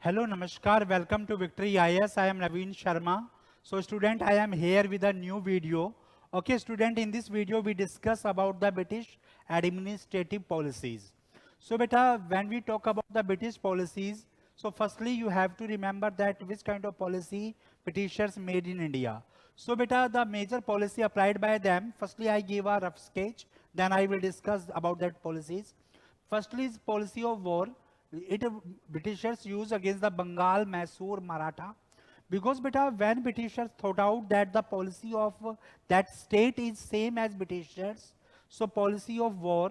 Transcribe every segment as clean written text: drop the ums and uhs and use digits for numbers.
Hello, Namaskar. Welcome to Victory IS. I am Naveen Sharma. So, student, I am here with a new video. Okay, student, in this video, we discuss about the British administrative policies. So, beta, when we talk about the British policies, so firstly, you have to remember that which kind of policy Britishers made in India. So, beta, the major policy applied by them, firstly, I give a rough sketch, then I will discuss about that policies. Firstly is policy of war. It Britishers use against the Bengal, Mysore, Maratha. Because beta, when Britishers thought out that the policy of that state is same as Britishers, so policy of war,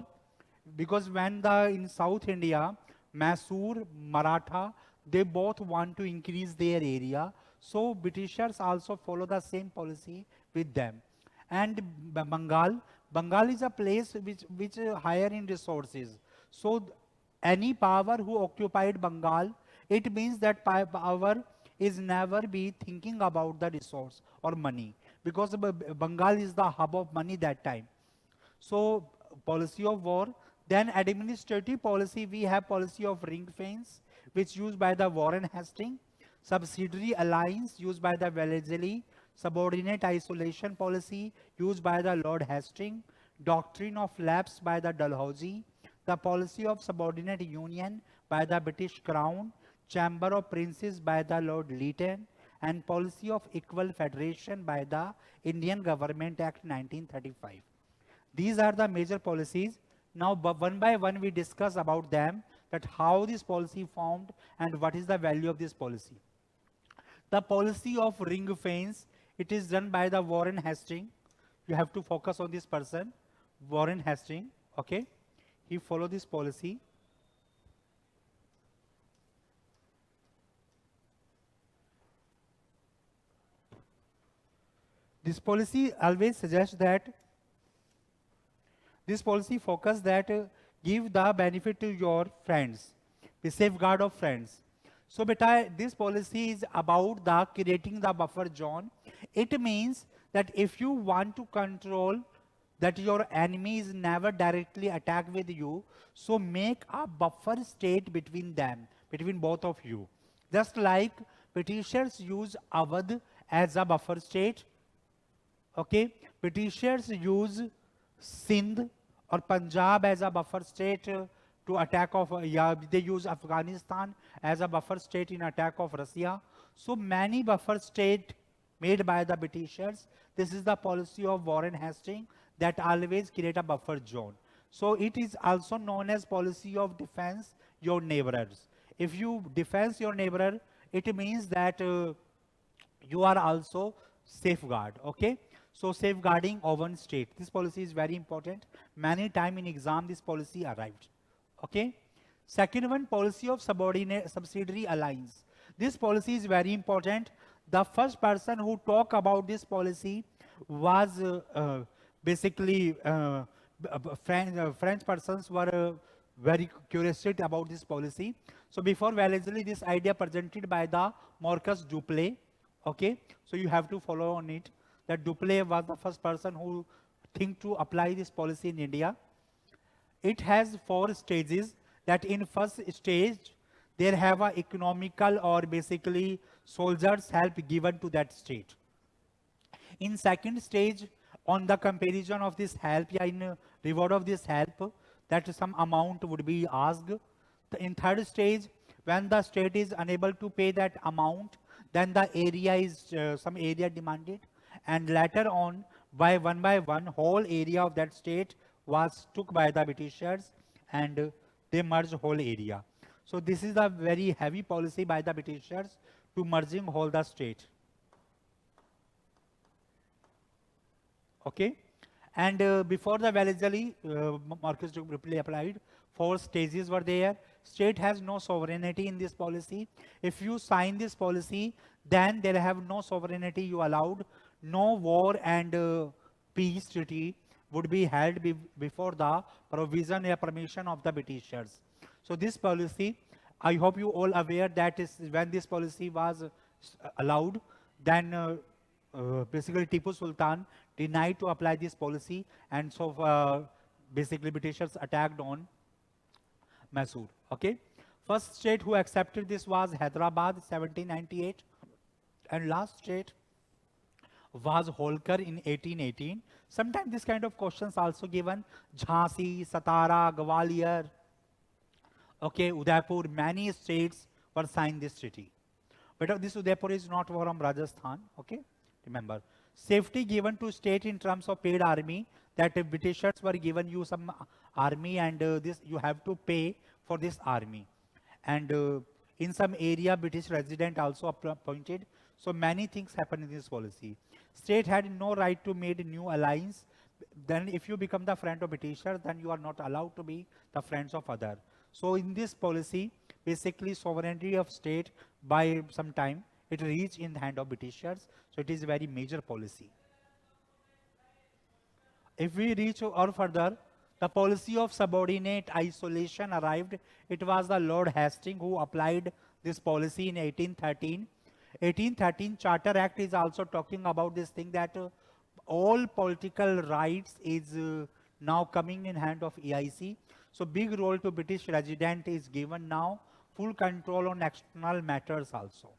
because when the in South India, Mysore, Maratha, they both want to increase their area. So Britishers also follow the same policy with them. And Bengal is a place which higher in resources. So any power who occupied Bengal, it means that power is never be thinking about the resource or money, because Bengal is the hub of money that time. So policy of war. Then administrative policy, we have policy of ring fence, which used by the Warren Hastings. Subsidiary alliance used by the Wellesley. Subordinate isolation policy used by the Lord Hastings. Doctrine of lapse by the Dalhousie. The policy of subordinate union by the British Crown. Chamber of Princes by the Lord Lytton. And policy of equal federation by the Indian Government Act 1935. These are the major policies. Now, one by one, we discuss about them, that how this policy formed and what is the value of this policy. The policy of ring fence, it is done by the Warren Hastings. You have to focus on this person, Warren Hastings. Okay, he followed this policy. This policy always suggests that this policy focus that give the benefit to your friends, the safeguard of friends. So beta, this policy is about the creating the buffer zone. It means that if you want to control that your enemy is never directly attack with you, so make a buffer state between them, between both of you. Just like Britishers use Awadh as a buffer state. Okay, Britishers use Sindh or Punjab as a buffer state to attack of, yeah, they use Afghanistan as a buffer state in attack of Russia. So many buffer state made by the Britishers. This is the policy of Warren Hastings, that always create a buffer zone. So it is also known as policy of defense your neighbors. If you defense your neighbor, it means that you are also safeguard. Okay. So safeguarding of one state. This policy is very important. Many time in exam this policy arrived. Okay. Second one, policy of subordinate subsidiary alliance. This policy is very important. The first person who talked about this policy was basically French persons were very curious about this policy. So before Wellesley, this idea presented by the Marcus Duplay. Okay. So you have to follow on it. That Duplay was the first person who think to apply this policy in India. It has 4 stages. That in first stage, there have a economical or basically soldiers help given to that state. In second stage, on the comparison of this help, yeah, in reward of this help, that some amount would be asked. In third stage, when the state is unable to pay that amount, then the area is some area demanded. And later on, by one, whole area of that state was took by the Britishers, and they merged whole area. So this is a very heavy policy by the Britishers to merging whole the state. Okay. And before the Wellesley, Marcus Duplay applied, 4 stages were there. State has no sovereignty in this policy. If you sign this policy, then they have no sovereignty you allowed. No war and peace treaty would be held before the provision or permission of the Britishers. So this policy, I hope you all aware that is when this policy was allowed, then basically Tipu Sultan denied to apply this policy, and so basically Britishers attacked on Mysore. Okay. First state who accepted this was Hyderabad, 1798, and last state was Holkar in 1818. Sometimes this kind of questions also given. Jhansi, Satara, Gwalior, okay, Udaipur, many states were signed this treaty. But this Udaipur is not from Rajasthan, okay? Remember, safety given to state in terms of paid army, that Britishers were given you some army and this you have to pay for this army. And in some area, British resident also appointed. So many things happened in this policy. State had no right to make new alliance. Then if you become the friend of Britishers, then you are not allowed to be the friends of other. So in this policy, basically sovereignty of state by some time, it reached in the hand of Britishers. So it is a very major policy. If we reach or further, the policy of subordinate isolation arrived. It was the Lord Hastings who applied this policy in 1813. 1813 Charter Act is also talking about this thing that all political rights is now coming in hand of EIC. So big role to British resident is given now, full control on external matters also.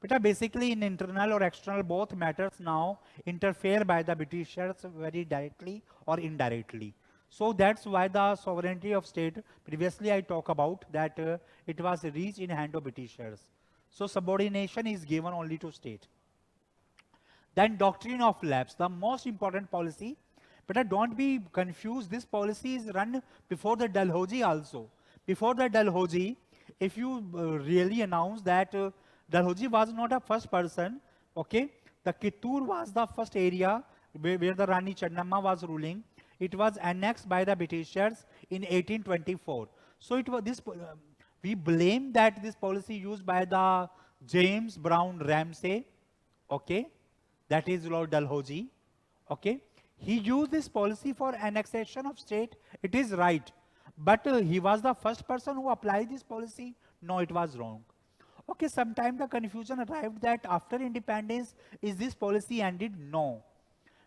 But basically in internal or external both matters now interfere by the Britishers very directly or indirectly. So that's why the sovereignty of state, previously I talked about that it was reached in hand of Britishers. So subordination is given only to state. Then doctrine of lapse, the most important policy. But don't be confused, this policy is run before the Dalhousie also. Before the Dalhousie, if you really announce that Dalhousie was not a first person, okay? The Kittur was the first area where the Rani Channamma was ruling. It was annexed by the Britishers in 1824. So it was this. We blame that this policy used by the James Brown Ramsay, okay? That is Lord Dalhousie, okay? He used this policy for annexation of state. It is right, but he was the first person who applied this policy. No, it was wrong. Okay, sometimes the confusion arrived that after independence, is this policy ended? No.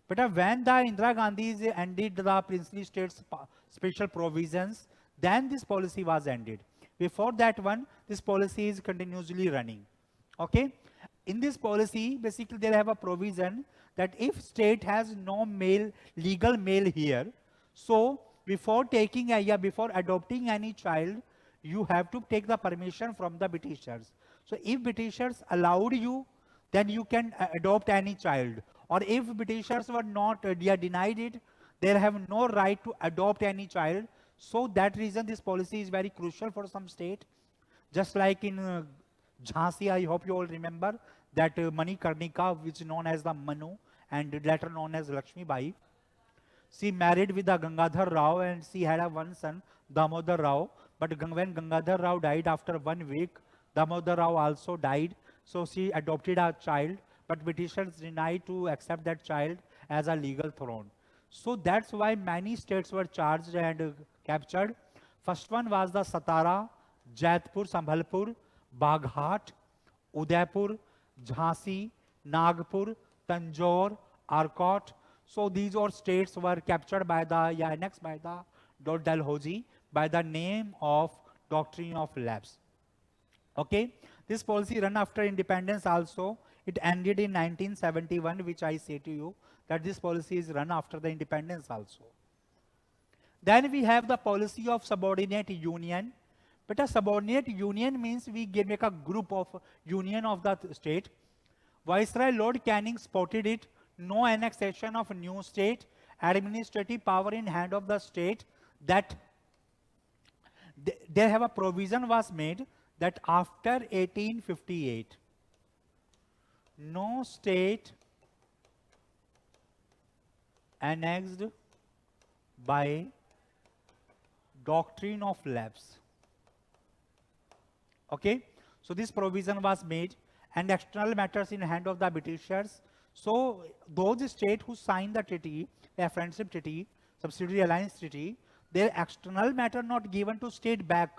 But when the Indira Gandhi ended the princely states special provisions, then this policy was ended. Before that one, this policy is continuously running. Okay? In this policy, basically they have a provision that if state has no male, legal male here, so before adopting any child, you have to take the permission from the Britishers. So if Britishers allowed you, then you can adopt any child. Or if Britishers were not, they are denied it, they have no right to adopt any child. So that reason this policy is very crucial for some state. Just like in Jhansi, I hope you all remember that Manikarnika, which is known as the Manu and later known as Lakshmi Bai. She married with the Gangadhar Rao and she had one son, Damodar Rao. But when Gangadhar Rao died after 1 week, Damodar Rao also died. So she adopted a child, but Britishers denied to accept that child as a legal throne. So that's why many states were charged and captured. First one was the Satara, Jaipur, Sambhalpur, Baghat, Udaipur, Jhansi, Nagpur, Tanjore, Arcot. So these all states were captured by annexed by the Lord Dalhousie by the name of Doctrine of Lapse. Okay, this policy run after independence also. It ended in 1971, which I say to you that this policy is run after the independence also. Then we have the policy of subordinate union. But a subordinate union means we make a group of union of the state. Viceroy Lord Canning spotted it. No annexation of new state. Administrative power in hand of the state. That there have a provision was made that after 1858, no state annexed by doctrine of lapse. Okay, so this provision was made and external matters in hand of the Britishers. So those states who signed the treaty, a friendship treaty, subsidiary alliance treaty, their external matter not given to state back.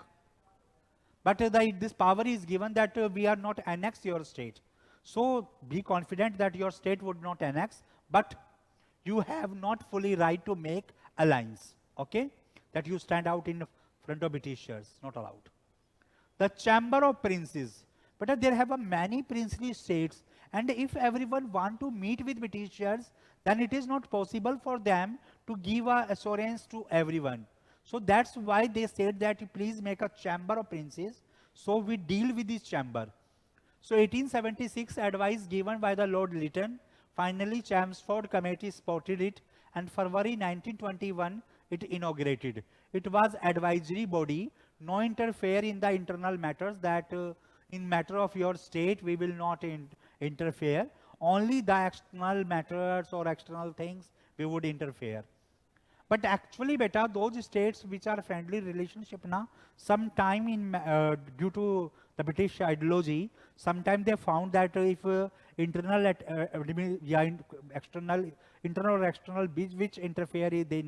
But this power is given that we are not annex your state. So be confident that your state would not annex, but you have not fully right to make alliance. Okay, that you stand out in front of Britishers, not allowed. The Chamber of Princes. But there have many princely states, and if everyone want to meet with Britishers, then it is not possible for them to give a assurance to everyone. So that's why they said that please make a Chamber of Princes. So we deal with this chamber. So 1876 advice given by the Lord Lytton. Finally, Chelmsford Committee spotted it, and February 1921 it inaugurated. It was advisory body, no interfere in the internal matters, that in matter of your state we will not interfere. Only the external matters or external things we would interfere. But actually, beta, those states which are friendly relationship na, sometime in due to the British ideology, sometime they found that if internal external internal or external which interfere they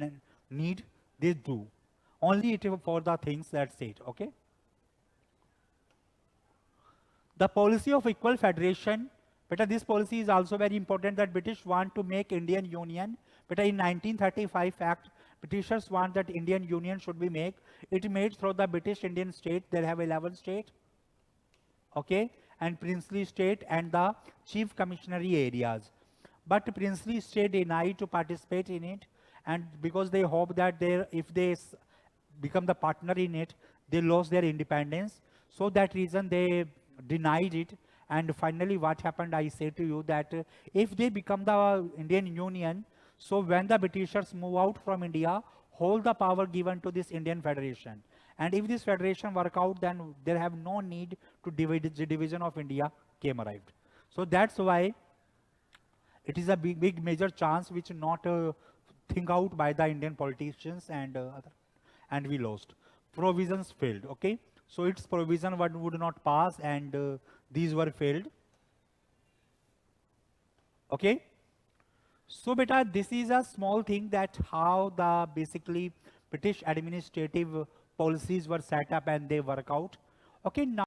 need, they do. Only it for the things that state. Okay. The policy of equal federation. But this policy is also very important, that British want to make Indian Union. But in 1935 Act, Britishers want that Indian Union should be made. It made through the British Indian state. They have 11 states. Okay, and princely state and the chief commissionary areas. But princely state denied to participate in it, and because they hope that if they become the partner in it, they lost their independence. So that reason they denied it. And finally, what happened, I say to you that if they become the Indian Union, so when the Britishers move out from India, hold the power given to this Indian Federation. And if this federation work out, then there have no need to divide the division of India came arrived. So that's why it is a big major chance which not think out by the Indian politicians and we lost. Provisions failed. Okay, so its provision would not pass, and these were failed. Okay. So beta, this is a small thing that how the basically British administrative policies were set up and they work out. Okay, now